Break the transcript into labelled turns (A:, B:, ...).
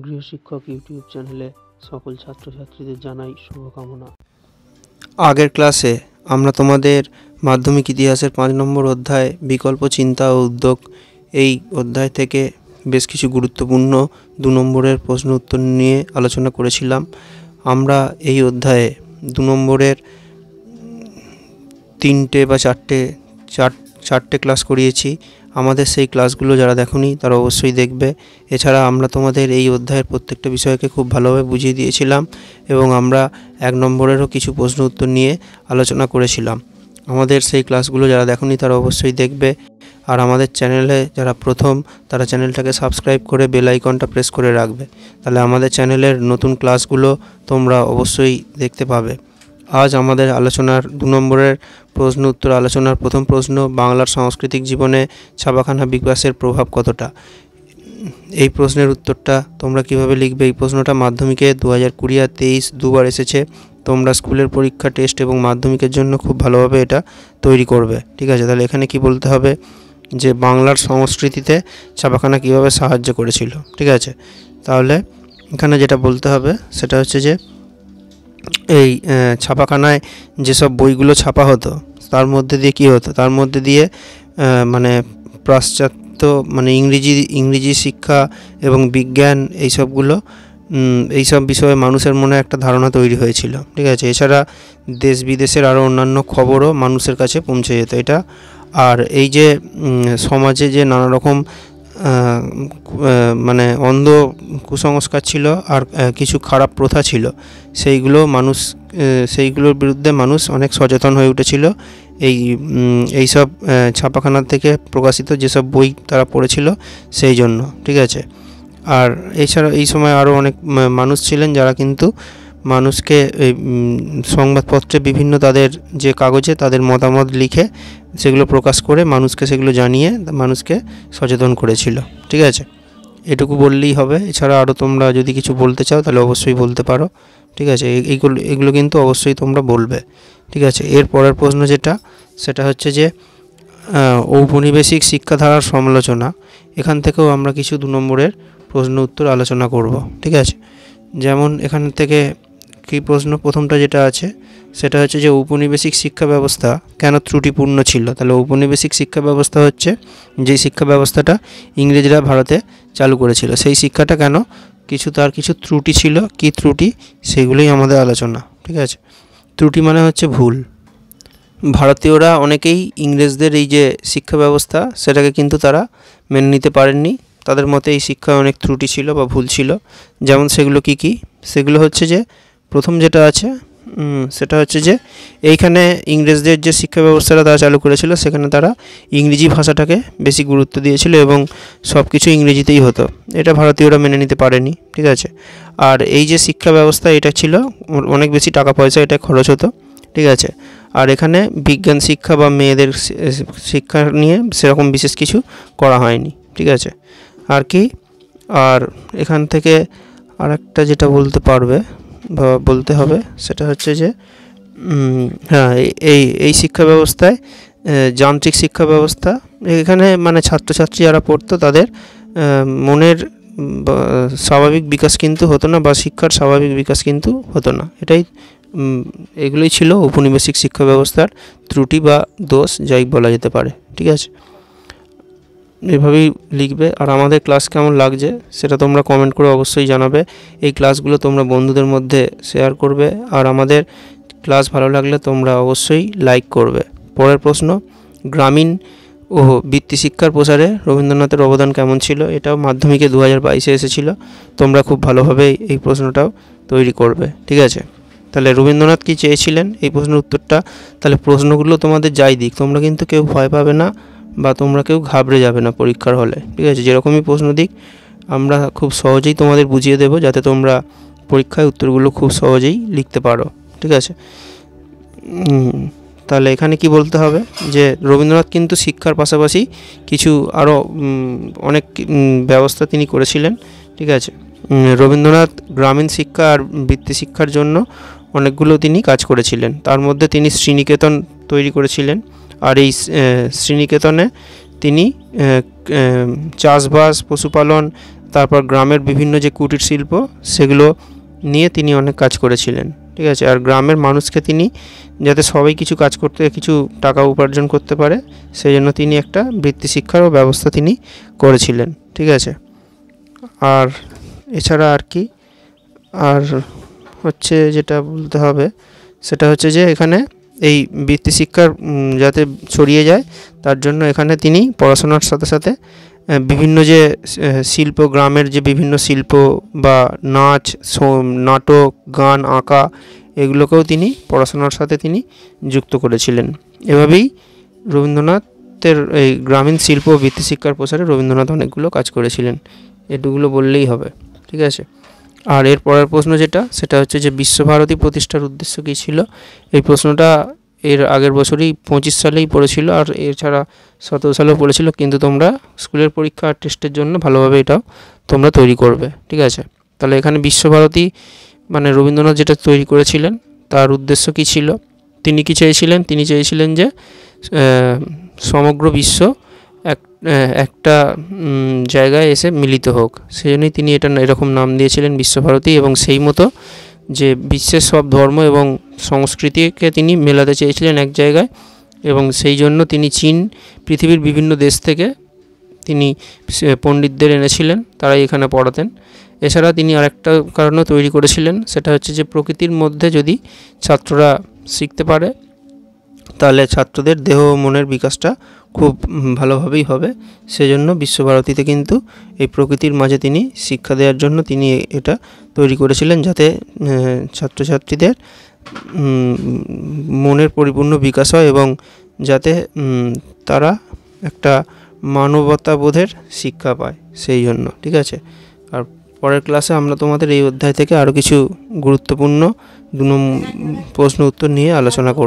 A: গৃহশিক্ষক YouTube চ্যানেলে সকল ছাত্রছাত্রীদের জানাই শুভকামনা।
B: আগের ক্লাসে আমরা তোমাদের মাধ্যমিক ইতিহাসের 5 নম্বর অধ্যায় বিকল্প চিন্তা ও উদ্যোগ এই অধ্যায় থেকে বেশ কিছু গুরুত্বপূর্ণ 2 নম্বরের প্রশ্ন উত্তর নিয়ে আলোচনা করেছিলাম। আমরা এই অধ্যায়ে 2 নম্বরের 3টে বা 4টে ক্লাস করিয়েছি। আমাদের সেই ক্লাসগুলো যারা দেখোনি তারা অবশ্যই দেখবে। এছাড়া আমরা তোমাদের এই অধ্যায়ের প্রত্যেকটা বিষয়কে খুব ভালোভাবে বুঝিয়ে দিয়েছিলাম এবং আমরা 1 নম্বরেরও কিছু প্রশ্ন উত্তর নিয়ে আলোচনা করেছিলাম। আমাদের সেই ক্লাসগুলো যারা দেখোনি তারা অবশ্যই দেখবে। আর আমাদের চ্যানেলে যারা প্রথম তারা চ্যানেলটাকে সাবস্ক্রাইব করে বেল আইকনটা প্রেস করে রাখবে, তাহলে আমাদের চ্যানেলের নতুন ক্লাসগুলো তোমরা অবশ্যই দেখতে পাবে। আজ আমাদের আলোচনার 2 নম্বরের প্রশ্ন উত্তর আলোচনার প্রথম প্রশ্ন, বাংলার সাংস্কৃতিক জীবনে ছাপাখানা বিকাশের প্রভাব কতটা। এই প্রশ্নের উত্তরটা তোমরা কিভাবে লিখবে? এই প্রশ্নটা মাধ্যমিকে 2020 আর 23 দুবার এসেছে। তোমরা স্কুলের পরীক্ষা, টেস্ট এবং মাধ্যমিকের জন্য খুব ভালোভাবে এটা তৈরি করবে, ঠিক আছে? তাহলে এখানে কি বলতে হবে যে বাংলার সংস্কৃতিতে ছাপাখানা কিভাবে সাহায্য করেছিল, ঠিক আছে? তাহলে এখানে যেটা বলতে হবে সেটা হচ্ছে যে এই ছাপাখানায় যেসব বইগুলো ছাপা হতো তার মধ্যে দিয়ে কী হতো, তার মধ্যে দিয়ে মানে পাশ্চাত্য মানে ইংরেজি শিক্ষা এবং বিজ্ঞান এইসব বিষয়ে মানুষের মনে একটা ধারণা তৈরি হয়েছিল, ঠিক আছে? এছাড়া দেশ বিদেশের আরও অন্যান্য খবরও মানুষের কাছে পৌঁছে যেত এটা। আর এই যে সমাজে যে নানা রকম মানে অন্ধ কুসংস্কার ছিল আর কিছু খারাপ প্রথা ছিল, সেইগুলোর বিরুদ্ধে মানুষ অনেক সচেতন হয়ে উঠেছিল এইসব ছাপাখানা থেকে প্রকাশিত যেসব বই তারা পড়েছিল সেই জন্য, ঠিক আছে? আর এছাড়া এই সময় আরও অনেক মানুষ ছিলেন যারা কিন্তু মানুষকে সংবাদপত্রে বিভিন্ন তাদের যে কাগজে তাদের মতামত লিখে সেগুলো প্রকাশ করে মানুষকে সেগুলো জানিয়ে মানুষকে সচেতন করেছিল, ঠিক আছে? এটুকু বললেই হবে। এছাড়া আরও তোমরা যদি কিছু বলতে চাও তাহলে অবশ্যই বলতে পারো, ঠিক আছে? এগুলো কিন্তু অবশ্যই তোমরা বলবে, ঠিক আছে? এর পরের প্রশ্ন সেটা হচ্ছে যে ঔপনিবেশিক শিক্ষাধারার সমালোচনা। এখান থেকেও আমরা কিছু 2 নম্বরের প্রশ্ন উত্তর আলোচনা করব, ঠিক আছে? যেমন এখান থেকে কী প্রশ্ন, প্রথমটা যেটা আছে সেটা হচ্ছে যে ঔপনিবেশিক শিক্ষা ব্যবস্থা কেন ত্রুটিপূর্ণ ছিল। তাহলে ঔপনিবেশিক শিক্ষা ব্যবস্থা হচ্ছে যে শিক্ষা ব্যবস্থাটা ইংরেজরা ভারতে চালু করেছিল, সেই শিক্ষাটা কেন তার কিছু ত্রুটি ছিল। কি ত্রুটি, সেগুলোই আমাদের আলোচনা, ঠিক আছে? ত্রুটি মানে হচ্ছে ভুল। ভারতীয়রা অনেকেই ইংরেজদের এই যে শিক্ষা ব্যবস্থা সেটাকে কিন্তু তারা মেনে নিতে পারেননি। তাদের মতে এই শিক্ষায় অনেক ত্রুটি ছিল বা ভুল ছিল। যেমন সেগুলো কি সেগুলো হচ্ছে যে প্রথম যেটা আছে সেটা হচ্ছে যে এইখানে ইংরেজদের যে শিক্ষা ব্যবস্থাটা তারা চালু করেছিল সেখানে তারা ইংরেজি ভাষাটাকে বেশি গুরুত্ব দিয়েছিল এবং সব কিছু ইংরেজিতেই হতো। এটা ভারতীয়রা মেনে নিতে পারেনি, ঠিক আছে? আর এই যে শিক্ষা ব্যবস্থা এটা ছিল অনেক বেশি টাকা পয়সা এটা খরচ হতো, ঠিক আছে? আর এখানে বিজ্ঞান শিক্ষা বা মেয়েদের শিক্ষা নিয়ে সেরকম বিশেষ কিছু করা হয়নি, ঠিক আছে? আর কি, আর এখান থেকে আরেকটা যেটা বলতে হবে সেটা হচ্ছে যে হ্যাঁ, এই শিক্ষা ব্যবস্থায় যান্ত্রিক শিক্ষা ব্যবস্থা, এখানে মানে ছাত্রছাত্রী যারা পড়তো তাদের মনের স্বাভাবিক বিকাশ কিন্তু হতো না বা শিক্ষার স্বাভাবিক বিকাশ কিন্তু হতো না। এগুলোই ছিল ঔপনিবেশিক শিক্ষা ব্যবস্থার ত্রুটি বা দোষ, যাই বলা যেতে পারে, ঠিক আছে? এভাবেই লিখবে। আর আমাদের ক্লাস কেমন লাগছে সেটা তোমরা কমেন্ট করে অবশ্যই জানাবে। এই ক্লাসগুলো তোমরা বন্ধুদের মধ্যে শেয়ার করবে আর আমাদের ক্লাস ভালো লাগলে তোমরা অবশ্যই লাইক করবে। পরের প্রশ্ন, গ্রামীণ ও বৃত্তি শিক্ষার প্রসারে রবীন্দ্রনাথের অবদান কেমন ছিল। এটাও মাধ্যমিকে 2022 এসেছিল। তোমরা খুব ভালোভাবে এই প্রশ্নটাও তৈরি করবে, ঠিক আছে? তাহলে রবীন্দ্রনাথ কী চেয়েছিলেন এই প্রশ্নের উত্তরটা। তাহলে প্রশ্নগুলো তোমাদের যাই দিক তোমরা কিন্তু কেউ ভয় পাবে না বা তোমরা কেউ ঘাবড়ে যাবে না পরীক্ষার হলে, ঠিক আছে? যেরকমই প্রশ্ন দিক আমরা খুব সহজেই তোমাদের বুঝিয়ে দেবো যাতে তোমরা পরীক্ষায় উত্তরগুলো খুব সহজেই লিখতে পারো, ঠিক আছে? তাহলে এখানে কি বলতে হবে যে রবীন্দ্রনাথ কিন্তু শিক্ষার পাশাপাশি কিছু আরও অনেক ব্যবস্থা তিনি করেছিলেন, ঠিক আছে? রবীন্দ্রনাথ গ্রামীণ শিক্ষা আর বৃত্তি শিক্ষার জন্য অনেকগুলো তিনি কাজ করেছিলেন। তার মধ্যে তিনি শ্রীনিকেতন তৈরি করেছিলেন। আর এই শ্রীনিকেতনে তিনি চাষবাস, পশুপালন, তারপর গ্রামের বিভিন্ন যে কুটির শিল্প সেগুলো নিয়ে তিনি অনেক কাজ করেছিলেন, ঠিক আছে। আর গ্রামের মানুষকে তিনি যাতে সবাই কিছু কাজ করতে, কিছু টাকা উপার্জন করতে পারে, সেই জন্য তিনি একটা বৃত্তি শিক্ষারও ব্যবস্থা তিনি করেছিলেন, ঠিক আছে। আর এছাড়া আর কি, আর হচ্ছে যেটা বলতে হবে সেটা হচ্ছে যে এখানে এই বৃত্তি শিক্ষার যাতে ছড়িয়ে যায় তার জন্য এখানে তিনি পড়াশোনার সাথে সাথে বিভিন্ন যে শিল্প, গ্রামের যে বিভিন্ন শিল্প বা নাচ, নাটক, গান, আঁকা, এগুলোকেও তিনি পড়াশোনার সাথে তিনি যুক্ত করেছিলেন। এভাবেই রবীন্দ্রনাথের এই গ্রামীণ শিল্প ও বৃত্তি শিক্ষার প্রসারে রবীন্দ্রনাথ অনেকগুলো কাজ করেছিলেন। এটুকুলো বললেই হবে, ঠিক আছে। আর এর পরের প্রশ্ন সেটা হচ্ছে যে বিশ্বভারতী প্রতিষ্ঠার উদ্দেশ্য কী ছিল। এই প্রশ্নটা এর আগের বছরই 25 সালেই পড়েছিল, আর এছাড়া 17 সালেও পড়েছিল, কিন্তু তোমরা স্কুলের পরীক্ষা আর টেস্টের জন্য ভালোভাবে এটাও তোমরা তৈরি করবে, ঠিক আছে। তাহলে এখানে বিশ্বভারতী মানে রবীন্দ্রনাথ যেটা তৈরি করেছিলেন তার উদ্দেশ্য কী ছিল, তিনি কি চেয়েছিলেন, তিনি চেয়েছিলেন যে সমগ্র বিশ্ব একটা জায়গায় এসে মিলিত হোক, সেই জন্যই তিনি এটা এরকম নাম দিয়েছিলেন বিশ্বভারতী। এবং সেই মতো যে বিশ্বের সব ধর্ম এবং সংস্কৃতিকে তিনি মেলাতে চেয়েছিলেন এক জায়গায়, এবং সেই জন্য তিনি পৃথিবীর বিভিন্ন দেশ থেকে তিনি পণ্ডিতদের এনেছিলেন, তারাই এখানে পড়াতেন। এছাড়া তিনি আরেকটা কারণও তৈরি করেছিলেন, সেটা হচ্ছে যে প্রকৃতির মধ্যে যদি ছাত্ররা শিখতে পারে তাহলে ছাত্রদের দেহ ও মনের বিকাশটা খুব ভালোভাবেই হবে। সেজন্য বিশ্বভারতীতে কিন্তু এই প্রকৃতির মাঝে তিনি শিক্ষা দেওয়ার জন্য তিনি এটা তৈরি করেছিলেন, যাতে ছাত্রছাত্রীদের মনের পরিপূর্ণ বিকাশ হয় এবং যাতে তারা একটা মানবতাবোধের শিক্ষা পায়, সেই জন্য, ঠিক আছে। আর পরের ক্লাসে আমরা তোমাদের এই অধ্যায় থেকে আরও কিছু গুরুত্বপূর্ণ প্রশ্ন উত্তর নিয়ে আলোচনা করব।